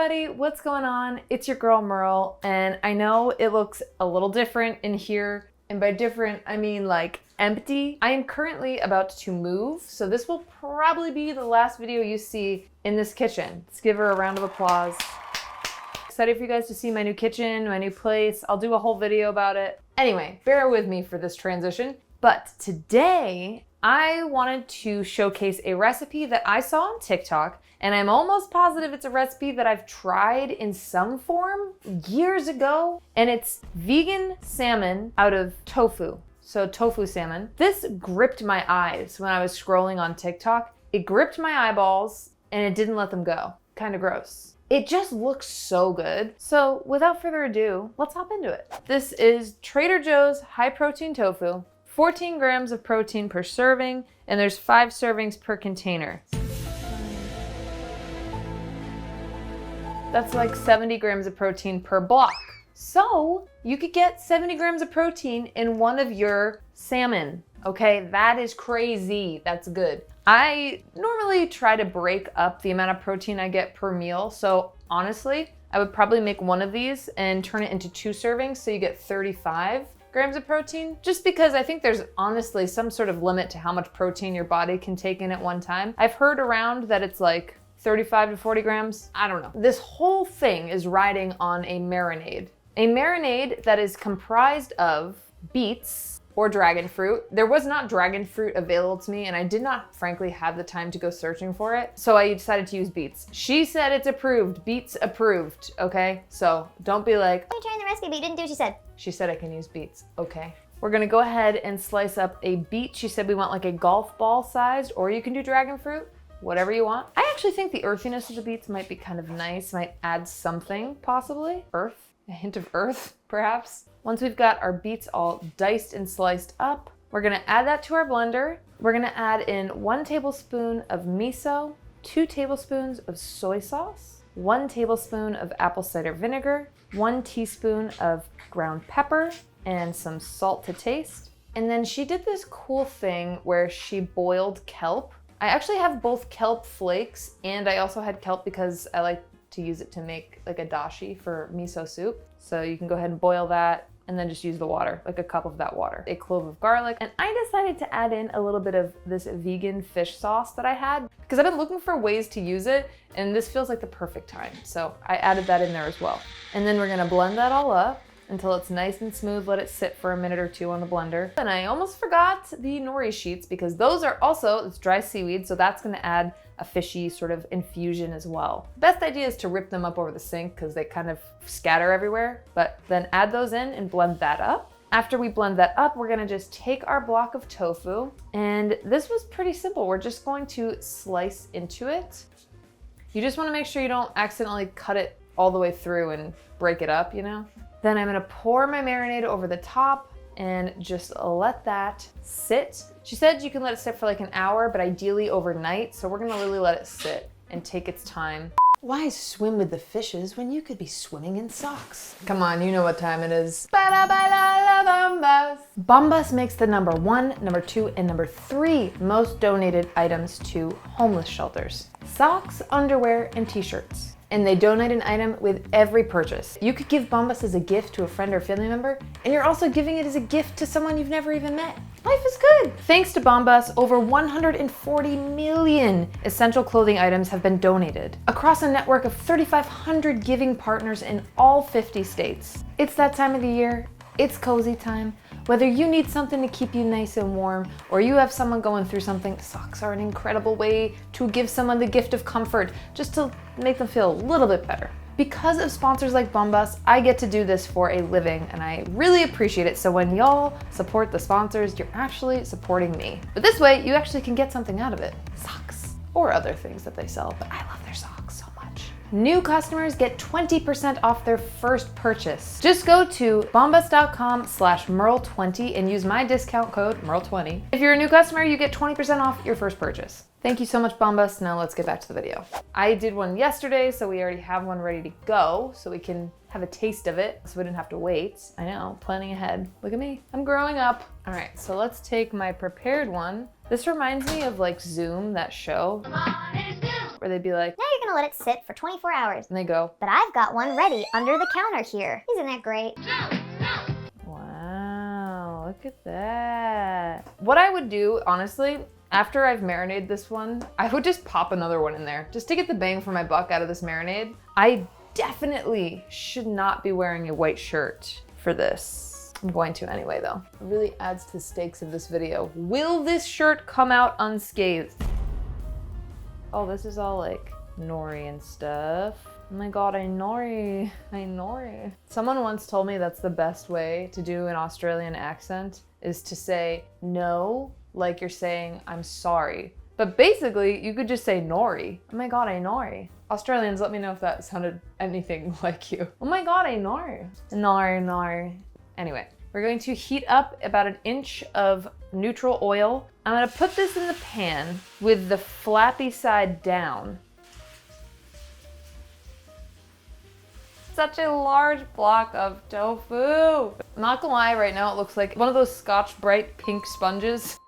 everybody, what's going on? It's your girl Merle, and I know it looks a little different in here, and by different, I mean like empty. I am currently about to move, so this will probably be the last video you see in this kitchen. Let's give her a round of applause. Excited for you guys to see my new kitchen, my new place. I'll do a whole video about it. Anyway, bear with me for this transition. But today, I wanted to showcase a recipe that I saw on TikTok, and I'm almost positive it's a recipe that I've tried in some form years ago, and it's vegan salmon out of tofu. So tofu salmon. This gripped my eyes when I was scrolling on TikTok. It gripped my eyeballs and it didn't let them go. Kind of gross. It just looks so good. So without further ado, let's hop into it. This is Trader Joe's high protein tofu. 14 grams of protein per serving, and there's 5 servings per container. That's like 70 grams of protein per block. So you could get 70 grams of protein in one of your salmon. Okay, that is crazy. That's good. I normally try to break up the amount of protein I get per meal. So honestly, I would probably make one of these and turn it into 2 servings so you get 35 grams of protein, just because I think there's honestly some sort of limit to how much protein your body can take in at one time. I've heard around that it's like 35 to 40 grams. I don't know. This whole thing is riding on a marinade. A marinade that is comprised of beets or dragon fruit. There was not dragon fruit available to me, and I did not frankly have the time to go searching for it. So I decided to use beets. She said it's approved, beets approved, okay? So don't be like, I'm trying the recipe, but you didn't do what she said. She said I can use beets, okay. We're gonna go ahead and slice up a beet. She said we want like a golf ball sized, or you can do dragon fruit, whatever you want. I actually think the earthiness of the beets might be kind of nice, might add something, possibly. Earth, a hint of earth, perhaps. Once we've got our beets all diced and sliced up, we're gonna add that to our blender. We're gonna add in 1 tablespoon of miso, 2 tablespoons of soy sauce, 1 tablespoon of apple cider vinegar, 1 teaspoon of ground pepper, and some salt to taste. And then she did this cool thing where she boiled kelp. I actually have both kelp flakes, and I also had kelp because I like to use it to make like a dashi for miso soup. So you can go ahead and boil that and then just use the water, like a cup of that water. A clove of garlic. And I decided to add in a little bit of this vegan fish sauce that I had because I've been looking for ways to use it, and this feels like the perfect time. So I added that in there as well. And then we're gonna blend that all up until it's nice and smooth. Let it sit for a minute or 2 on the blender. And I almost forgot the nori sheets because those are also, it's dry seaweed, so that's gonna add a fishy sort of infusion as well. The best idea is to rip them up over the sink because they kind of scatter everywhere, but then add those in and blend that up. After we blend that up, we're gonna just take our block of tofu, and this was pretty simple. We're just going to slice into it. You just wanna make sure you don't accidentally cut it all the way through and break it up, you know? Then I'm gonna pour my marinade over the top and just let that sit. She said you can let it sit for like an hour, but ideally overnight. So we're gonna really let it sit and take its time. Why swim with the fishes when you could be swimming in socks? Come on, you know what time it is. Bombas. Bombas makes the number 1, number 2, and number 3 most donated items to homeless shelters. Socks, underwear, and t-shirts. And they donate an item with every purchase. You could give Bombas as a gift to a friend or family member, and you're also giving it as a gift to someone you've never even met. Life is good. Thanks to Bombas, over 140 million essential clothing items have been donated across a network of 3,500 giving partners in all 50 states. It's that time of the year. It's cozy time. Whether you need something to keep you nice and warm, or you have someone going through something, socks are an incredible way to give someone the gift of comfort, just to make them feel a little bit better. Because of sponsors like Bombas, I get to do this for a living, and I really appreciate it. So when y'all support the sponsors, you're actually supporting me. But this way, you actually can get something out of it. Socks, or other things that they sell, but I love their socks so much. New customers get 20% off their first purchase. Just go to bombas.com/Merle20 and use my discount code Merle20. If you're a new customer, you get 20% off your first purchase. Thank you so much, Bombas. Now let's get back to the video. I did one yesterday, so we already have one ready to go, so we can have a taste of it, so we didn't have to wait. I know, planning ahead. Look at me, I'm growing up. All right, so let's take my prepared one. This reminds me of like Zoom, that show, where they'd be like, now you're gonna let it sit for 24 hours. And they go. But I've got one ready under the counter here. Isn't that great? Wow, look at that. What I would do, honestly, after I've marinated this one, I would just pop another one in there just to get the bang for my buck out of this marinade. I definitely should not be wearing a white shirt for this. I'm going to anyway though. It really adds to the stakes of this video. Will this shirt come out unscathed? Oh, this is all like nori and stuff. Oh my god, I nori. Someone once told me that's the best way to do an Australian accent is to say no, like you're saying I'm sorry. But basically, you could just say nori. Oh my god, I nori. Australians, let me know if that sounded anything like you. Oh my god, I nori. Nori. Anyway, we're going to heat up about 1 inch of neutral oil. I'm gonna put this in the pan with the flappy side down. Such a large block of tofu. I'm not gonna lie, right now it looks like one of those Scotch Brite pink sponges.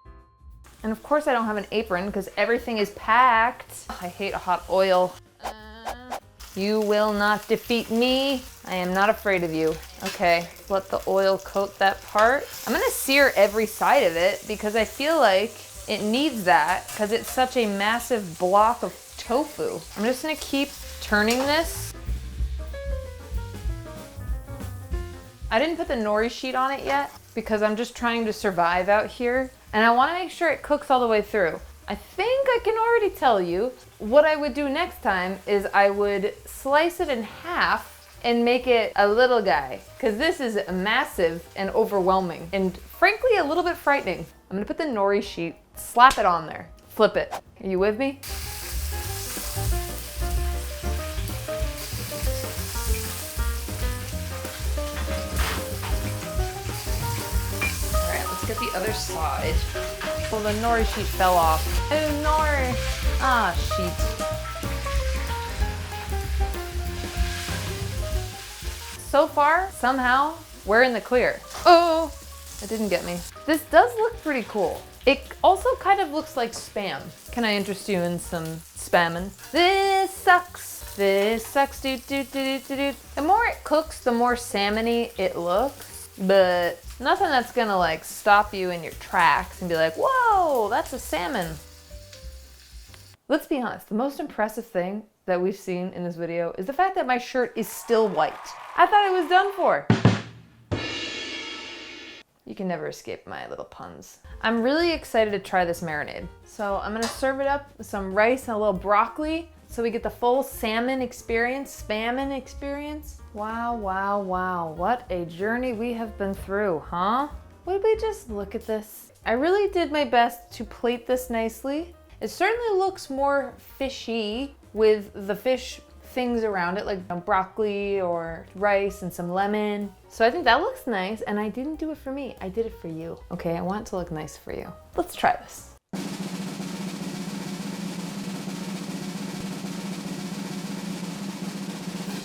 And of course I don't have an apron because everything is packed. I hate hot oil. You will not defeat me. I am not afraid of you. Okay, let the oil coat that part. I'm gonna sear every side of it because I feel like it needs that because it's such a massive block of tofu. I'm just gonna keep turning this. I didn't put the nori sheet on it yet because I'm just trying to survive out here and I wanna make sure it cooks all the way through. I think I can already tell you what I would do next time is I would slice it in half and make it a little guy because this is massive and overwhelming and frankly a little bit frightening. I'm gonna put the nori sheet, slap it on there, flip it. Are you with me? All right, let's get the other side. Well, the nori sheet fell off. Oh, nori. Ah, sheet. So far, somehow, we're in the clear. Oh, it didn't get me. This does look pretty cool. It also kind of looks like Spam. Can I interest you in some Spammin'? This sucks. This sucks. Do. The more it cooks, the more salmon-y it looks. But nothing that's gonna like stop you in your tracks and be like, whoa, that's a salmon. Let's be honest, the most impressive thing that we've seen in this video is the fact that my shirt is still white. I thought it was done for. You can never escape my little puns. I'm really excited to try this marinade. So I'm gonna serve it up with some rice and a little broccoli so we get the full salmon experience, spammin' experience. Wow, wow, wow. What a journey we have been through, huh? Would we just look at this? I really did my best to plate this nicely. It certainly looks more fishy with the fish things around it, like broccoli or rice and some lemon. So I think that looks nice, and I didn't do it for me, I did it for you. Okay, I want it to look nice for you. Let's try this.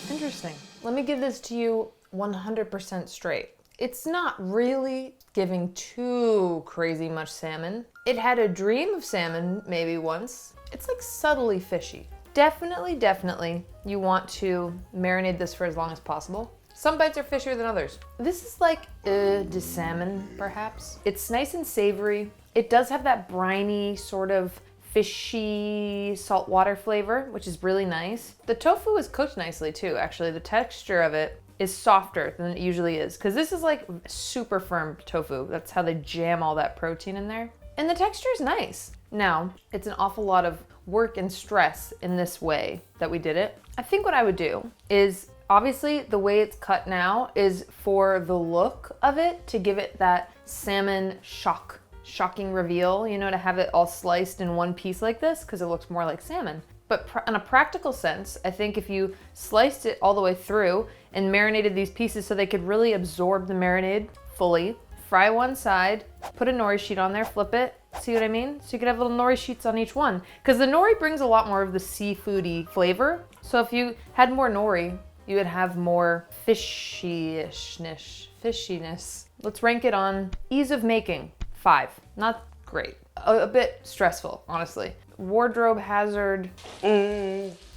Interesting. Let me give this to you 100% straight. It's not really giving too crazy much salmon. It had a dream of salmon maybe once. It's like subtly fishy. Definitely, you want to marinate this for as long as possible. Some bites are fishier than others. This is like de salmon, perhaps. It's nice and savory. It does have that briny sort of fishy saltwater flavor, which is really nice. The tofu is cooked nicely too, actually. The texture of it is softer than it usually is, because this is like super firm tofu. That's how they jam all that protein in there. And the texture is nice. Now, it's an awful lot of work and stress in this way that we did it. I think what I would do is, obviously the way it's cut now is for the look of it, to give it that salmon shocking reveal, you know, to have it all sliced in one piece like this, because it looks more like salmon. But in a practical sense, I think if you sliced it all the way through and marinated these pieces so they could really absorb the marinade fully, fry one side, put a nori sheet on there, flip it, see what I mean? So you could have little nori sheets on each one. Because the nori brings a lot more of the seafoody flavor. So if you had more nori, you would have more fishiness. Let's rank it on ease of making, 5. Not great. A bit stressful, honestly. Wardrobe hazard.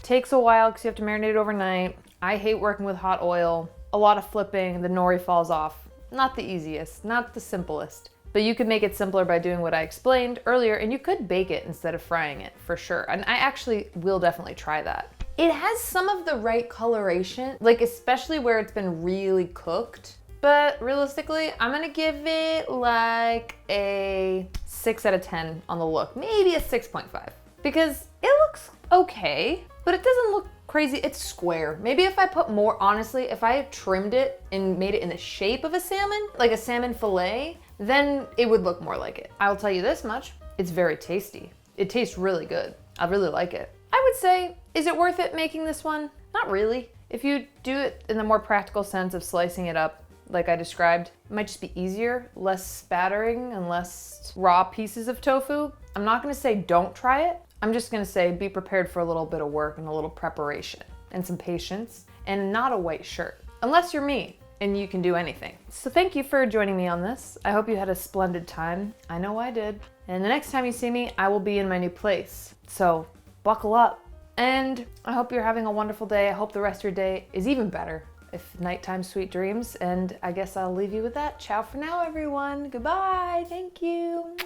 Takes a while because you have to marinate it overnight. I hate working with hot oil. A lot of flipping, the nori falls off. Not the easiest, not the simplest. But you could make it simpler by doing what I explained earlier, and you could bake it instead of frying it, for sure. And I actually will definitely try that. It has some of the right coloration, like especially where it's been really cooked. But realistically, I'm gonna give it like a 6 out of 10 on the look. Maybe a 6.5. Because it looks okay, but it doesn't look crazy. It's square. Maybe if I put more, honestly, if I trimmed it and made it in the shape of a salmon, like a salmon fillet, then it would look more like it. I'll tell you this much, it's very tasty. It tastes really good. I really like it. I would say, is it worth it making this one? Not really. If you do it in the more practical sense of slicing it up, like I described, it might just be easier, less spattering and less raw pieces of tofu. I'm not gonna say don't try it. I'm just gonna say be prepared for a little bit of work and a little preparation and some patience and not a white shirt. Unless you're me and you can do anything. So thank you for joining me on this. I hope you had a splendid time. I know I did. And the next time you see me, I will be in my new place. So buckle up. And I hope you're having a wonderful day. I hope the rest of your day is even better. If nighttime, sweet dreams. And I guess I'll leave you with that. Ciao for now, everyone. Goodbye. Thank you.